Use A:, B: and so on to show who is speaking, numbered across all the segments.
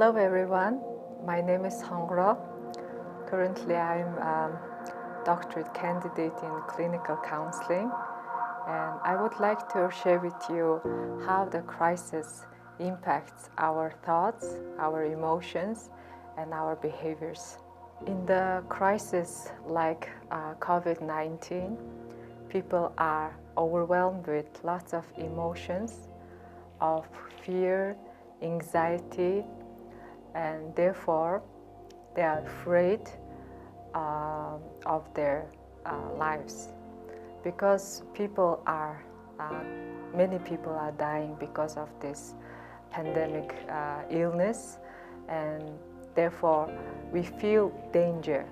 A: Hello everyone, my name is Khongorzul. Currently I'm a doctorate candidate in clinical counseling, and I would like to share with you how the crisis impacts our thoughts, our emotions, and our behaviors. In the crisis like COVID-19, people are overwhelmed with lots of emotions of fear, anxiety, and therefore they are afraid of their lives, because many people are dying because of this pandemic illness, and therefore we feel danger.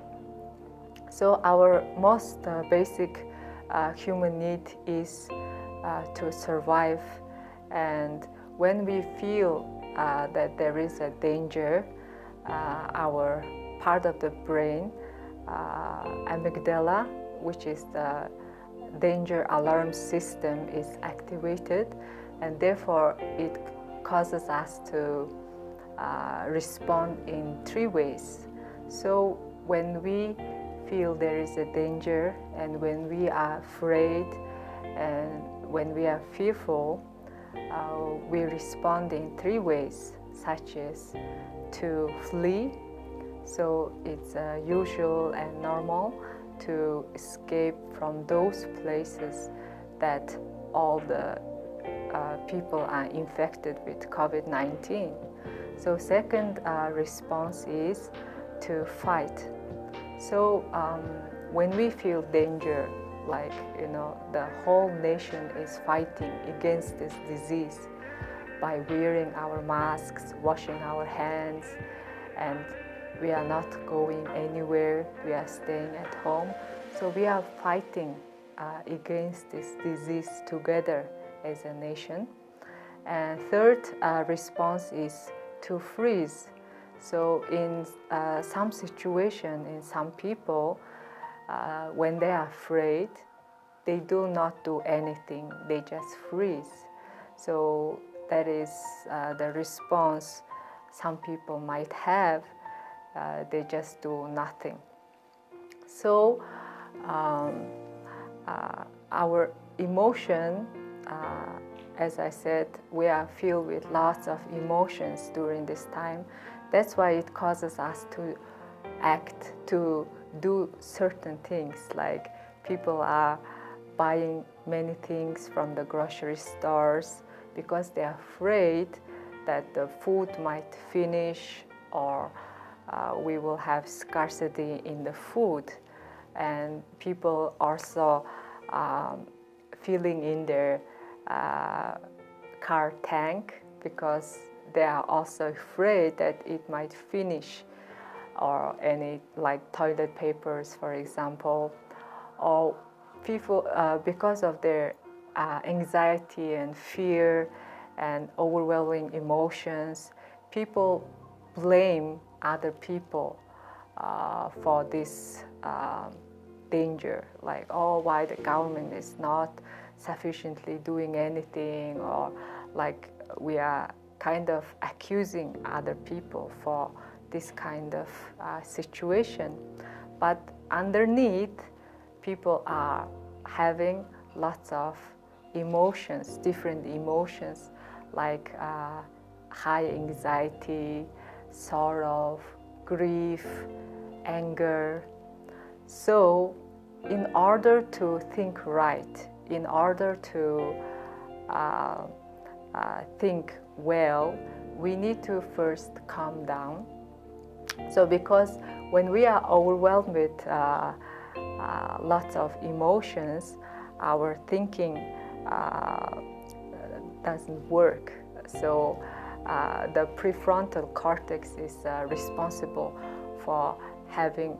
A: So our most basic human need is to survive, and when we feel that there is a danger, our part of the brain, amygdala, which is the danger alarm system, is activated, and therefore it causes us to respond in three ways. So when we feel there is a danger, and when we are afraid, and when we are fearful, we respond in three ways, such as to flee. So it's usual and normal to escape from those places that all the people are infected with COVID-19. So second response is to fight. So when we feel danger, like the whole nation is fighting against this disease by wearing our masks, washing our hands, and we are not going anywhere, we are staying at home. So we are fighting against this disease together as a nation. And third response is to freeze. So in some situation, in some people, when they are afraid, they do not do anything, they just freeze. So that is the response some people might have, they just do nothing. So our emotion, as I said, we are filled with lots of emotions during this time. That's why it causes us to act, to do certain things, like people are buying many things from the grocery stores because they are afraid that the food might finish, or we will have scarcity in the food. And people also filling in their car tank because they are also afraid that it might finish, or any like toilet papers, for example, or people because of their anxiety and fear and overwhelming emotions, people blame other people for this danger, like, oh, why the government is not sufficiently doing anything, or like we are kind of accusing other people for this kind of situation. But underneath, people are having lots of emotions, different emotions, like high anxiety, sorrow, grief, anger. So in order to think right, in order to think well, we need to first calm down. So because when we are overwhelmed with lots of emotions, our thinking doesn't work. So the prefrontal cortex is responsible for having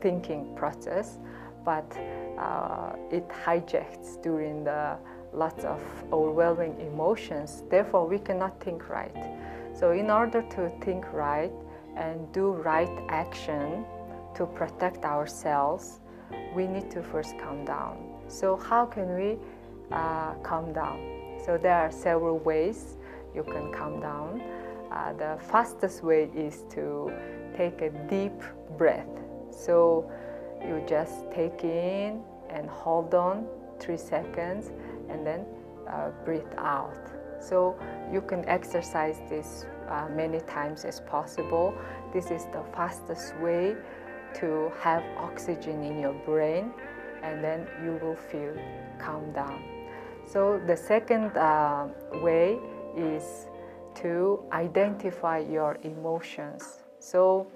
A: thinking process, but it hijacks during the lots of overwhelming emotions. Therefore, we cannot think right. So in order to think right and do right action to protect ourselves, we need to first calm down. So how can we calm down? So there are several ways you can calm down. The fastest way is to take a deep breath. So you just take in and hold on 3 seconds and then breathe out. So you can exercise this many times as possible. This is the fastest way to have oxygen in your brain, and then you will feel calm down. So the second way is to identify your emotions. So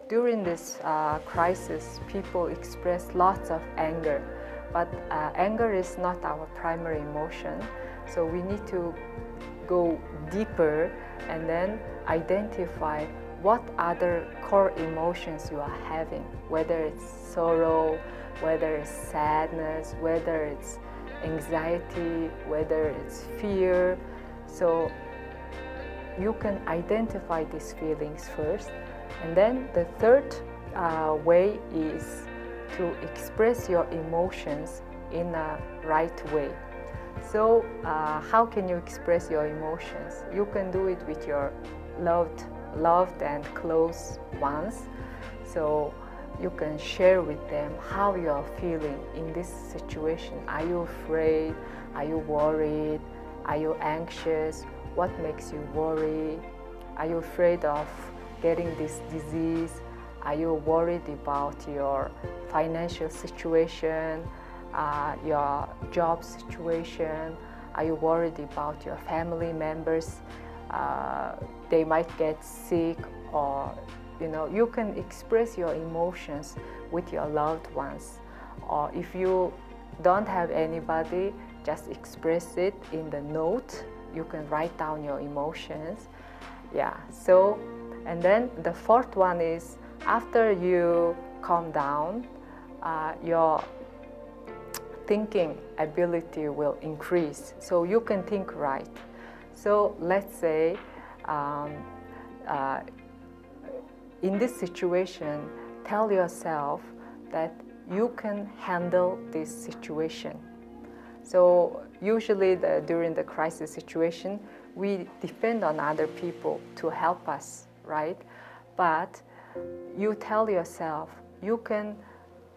A: during this crisis, people express lots of anger, but anger is not our primary emotion. So we need to go deeper and then identify what other core emotions you are having, whether it's sorrow, whether it's sadness, whether it's anxiety, whether it's fear. So you can identify these feelings first. And then the third way is to express your emotions in a right way. So how can you express your emotions? You can do it with your loved and close ones. So you can share with them how you are feeling in this situation. Are you afraid? Are you worried? Are you anxious? What makes you worry? Are you afraid of getting this disease? Are you worried about your financial situation, your job situation? Are you worried about your family members? They might get sick, or you can express your emotions with your loved ones. Or if you don't have anybody, just express it in the note. You can write down your emotions. Yeah, so, and then the fourth one is, after you calm down, your thinking ability will increase, so you can think right. So let's say in this situation, tell yourself that you can handle this situation. So usually during the crisis situation, we depend on other people to help us, right? But you tell yourself you can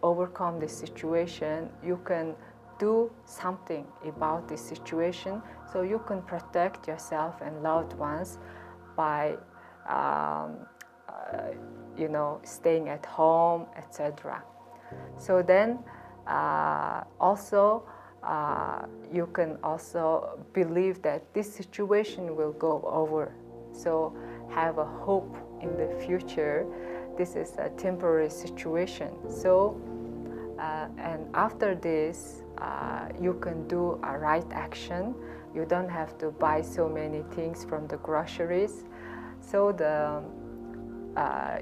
A: overcome this situation, you can do something about this situation, so you can protect yourself and loved ones by staying at home, etc. So then also you can also believe that this situation will go over. So have a hope in the future. This is a temporary situation. So and after this, you can do a right action. You don't have to buy so many things from the groceries. So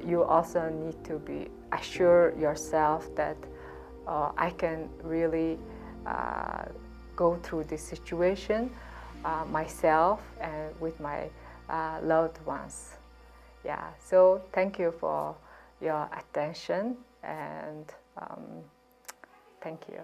A: you also need to be assure yourself that I can really go through this situation myself and with my loved ones. Yeah, so thank you for your attention, and thank you.